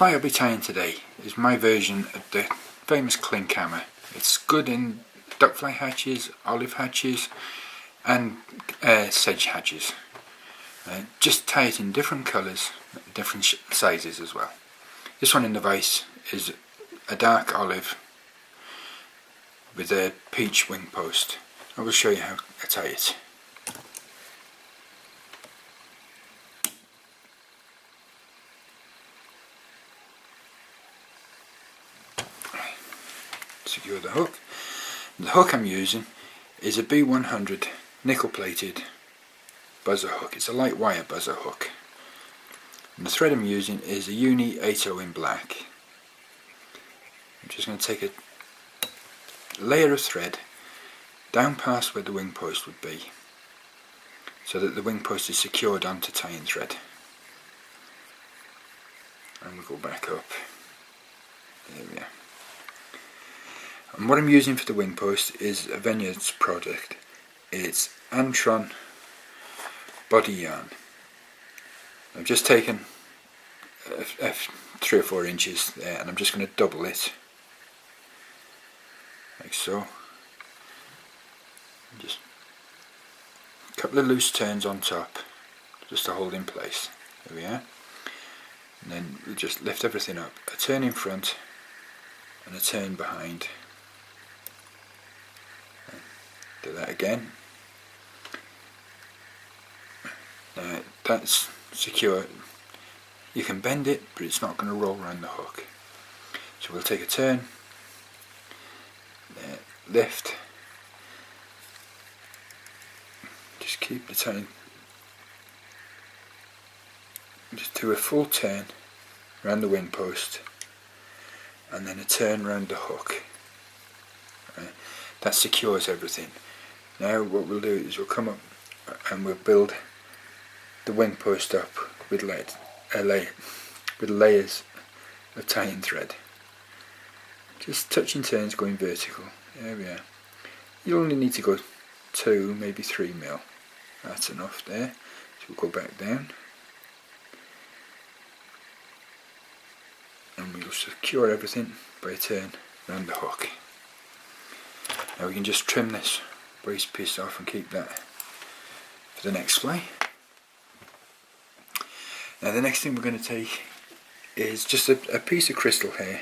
fly I'll be tying today is my version of the famous klinkhammer. It's good in duckfly hatches, olive hatches and sedge hatches. Just tie it in different colours, different sizes as well. This one in the vise is a dark olive with a peach wing post. I will show you how I tie it. Secure the hook. The hook I'm using is a B100 nickel plated buzzer hook. It's a light wire buzzer hook. And the thread I'm using is a Uni 80 in black. I'm just going to take a layer of thread down past where the wing post would be, so that the wing post is secured onto tying thread. And we go back up. There we are. And what I'm using for the wing post is a Vineyards product. It's Antron body yarn. I've just taken 3 or 4 inches there, and I'm just going to double it like so. Just a couple of loose turns on top just to hold in place. There we are. And then we just lift everything up. A turn in front and a turn behind. Do that again. Now that's secure. You can bend it, but it's not going to roll around the hook. So we'll take a turn, lift, just keep the turn, just do a full turn around the wing post and then a turn around the hook. Right. That secures everything. Now what we'll do is we'll come up and we'll build the wing post up with layers of tying thread. Just touching turns going vertical. There we are. You only need to go 2, maybe 3 mil. That's enough there. So we'll go back down. And we'll secure everything by a turn around the hook. Now we can just trim this waste piece off and keep that for the next fly. Now the next thing we're going to take is just a piece of crystal hair,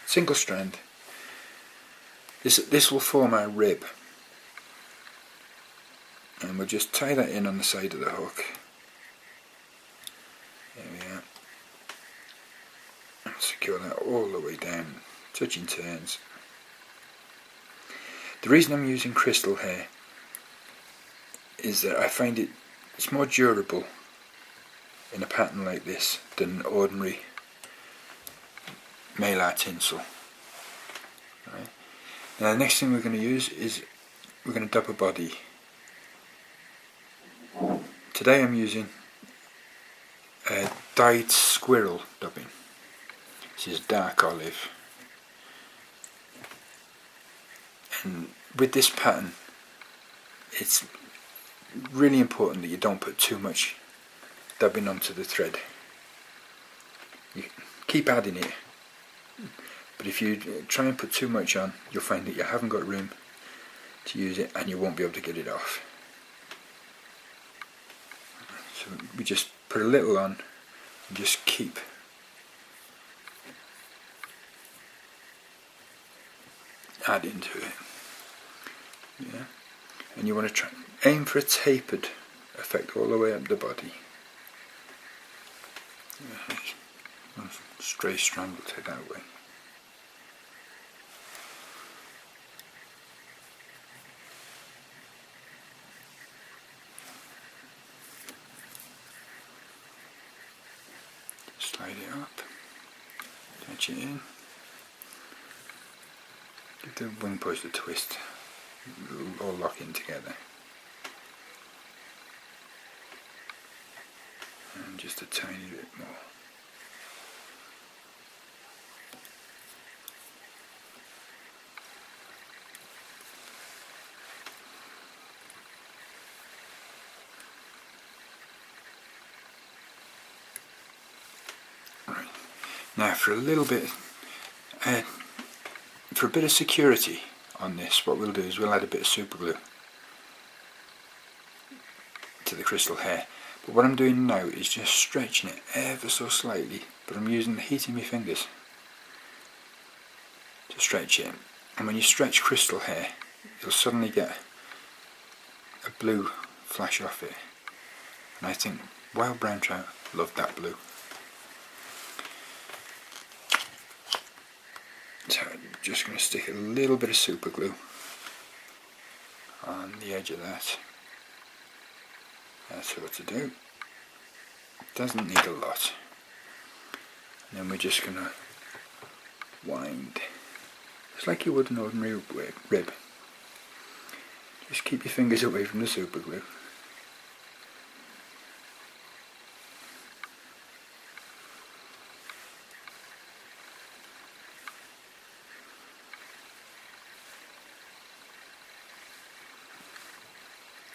single strand. This will form our rib, and we'll just tie that in on the side of the hook. There we are. And secure that all the way down, touching turns. The reason I'm using crystal hair is that I find it's more durable in a pattern like this than ordinary malar tinsel. Right. Now the next thing we're going to use is we're going to dub a body. Today I'm using dyed squirrel dubbing. This is dark olive. And with this pattern, it's really important that you don't put too much dubbing onto the thread. You keep adding it, but if you try and put too much on, you'll find that you haven't got room to use it and you won't be able to get it off. So we just put a little on and just keep adding to it. Yeah, and you want to aim for a tapered effect all the way up the body. Yeah, stray strand will take that away. Slide it up, catch it in. Give the wing post a twist. It'll all lock in together. And just a tiny bit more. Now for a little bit, for a bit of security on this, what we'll do is we'll add a bit of super glue to the crystal hair. But what I'm doing now is just stretching it ever so slightly, but I'm using the heat of my fingers to stretch it. And when you stretch crystal hair, you'll suddenly get a blue flash off it. And I think wild brown trout love that blue. So I'm just going to stick a little bit of super glue on the edge of that. That's what to do. Doesn't need a lot. And then we're just going to wind. It's like you would an ordinary rib. Just keep your fingers away from the super glue.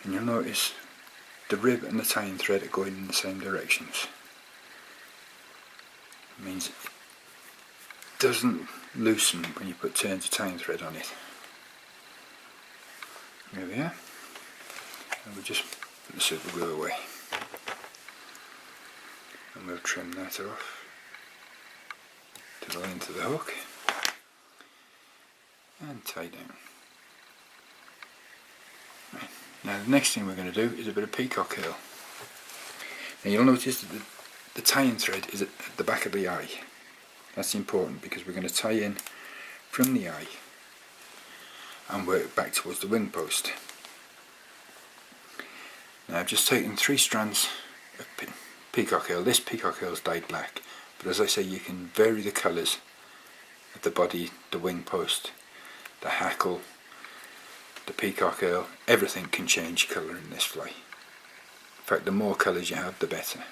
And you'll notice the rib and the tying thread are going in the same directions. It means it doesn't loosen when you put turns of tying thread on it. There we are. And we'll just put the super glue away. And we'll trim that off to the length of the hook and tie down. Right. Now the next thing we're going to do is a bit of peacock curl. Now you'll notice that the tying thread is at the back of the eye. That's important because we're going to tie in from the eye and work back towards the wing post. Now I've just taken 3 strands of peacock curl. This peacock curl is dyed black, but as I say, you can vary the colours of the body, the wing post, the hackle, the peacock curl. Everything can change colour in this fly. In fact, the more colours you have, the better.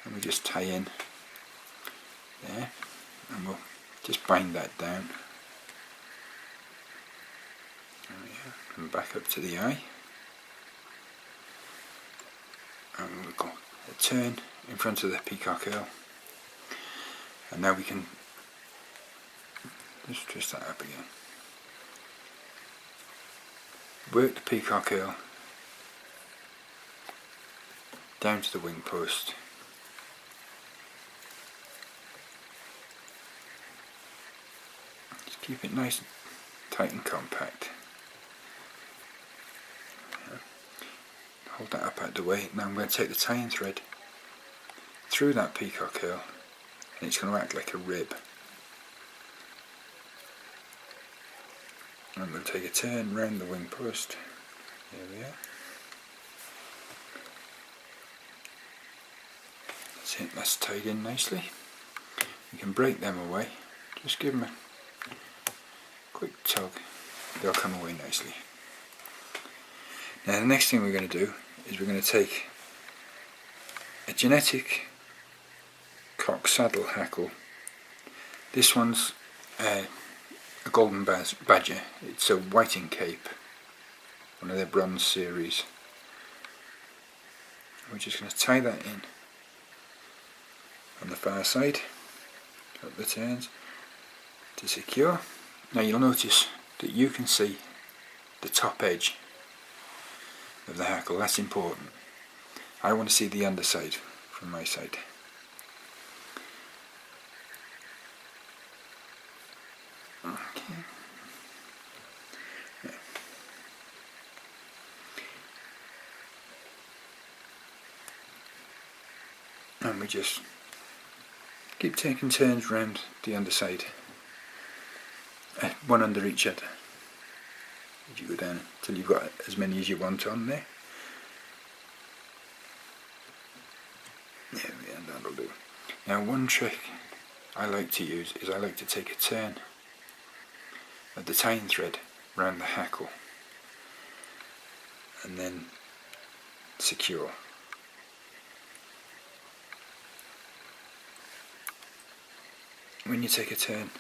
And we just tie in there, and we'll just bind that down. There we go. And back up to the eye. And we'll go a turn in front of the peacock curl. And now we can just twist that up again. Work the peacock curl down to the wing post. Just keep it nice and tight and compact. Hold that up out of the way. Now I'm going to take the tying thread through that peacock curl, and it's going to act like a rib. I'm going to take a turn round the wing post. There we are. That's it, that's tied in nicely. You can break them away. Just give them a quick tug. They'll come away nicely. Now the next thing we're going to do is we're going to take a genetic cock saddle hackle. This one's a golden badger. It's a whiting cape, one of their bronze series. We're just going to tie that in on the far side, up the turns to secure. Now you'll notice that you can see the top edge of the hackle. That's important. I want to see the underside from my side. Okay. Yeah. And we just keep taking turns round the underside, one under each other, as you go down until you've got as many as you want on there. There we are, that'll do. Now one trick I like to use is I like to take a turn of the tying thread round the hackle and then secure. When you take a turn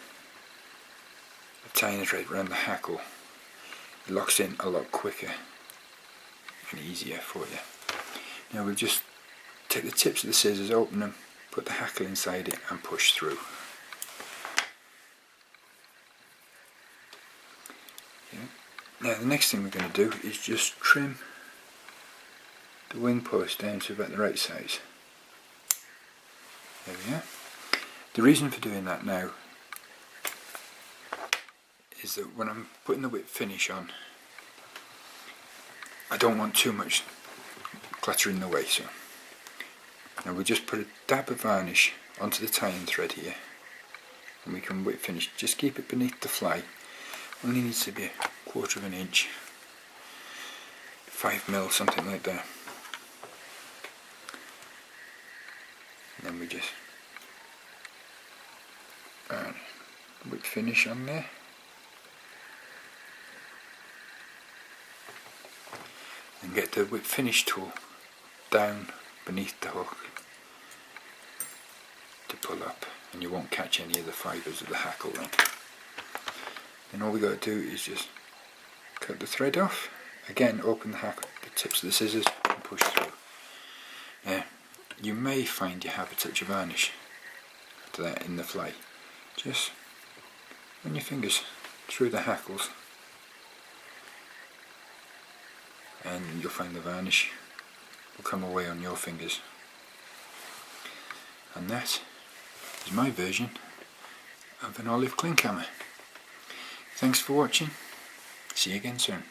of tying the thread round the hackle, it locks in a lot quicker and easier for you. Now we'll just take the tips of the scissors, open them, put the hackle inside it and push through. Now the next thing we're going to do is just trim the wing post down to about the right size. There we are. The reason for doing that now is that when I'm putting the whip finish on, I don't want too much clutter in the way, so now we'll just put a dab of varnish onto the tying thread here, and we can whip finish. Just keep it beneath the fly. Only needs to be 1/4 of an inch, 5mm, something like that. And then we just whip finish on there. And get the whip finish tool down beneath the hook to pull up, and you won't catch any of the fibres of the hackle then. Then all we got to do is just cut the thread off. Again, open the hackle, the tips of the scissors, and push through. Now, you may find you have a touch of varnish to that in the fly. Just run your fingers through the hackles, and you'll find the varnish will come away on your fingers. And that is my version of an olive klinkhammer. Thanks for watching. See you again soon.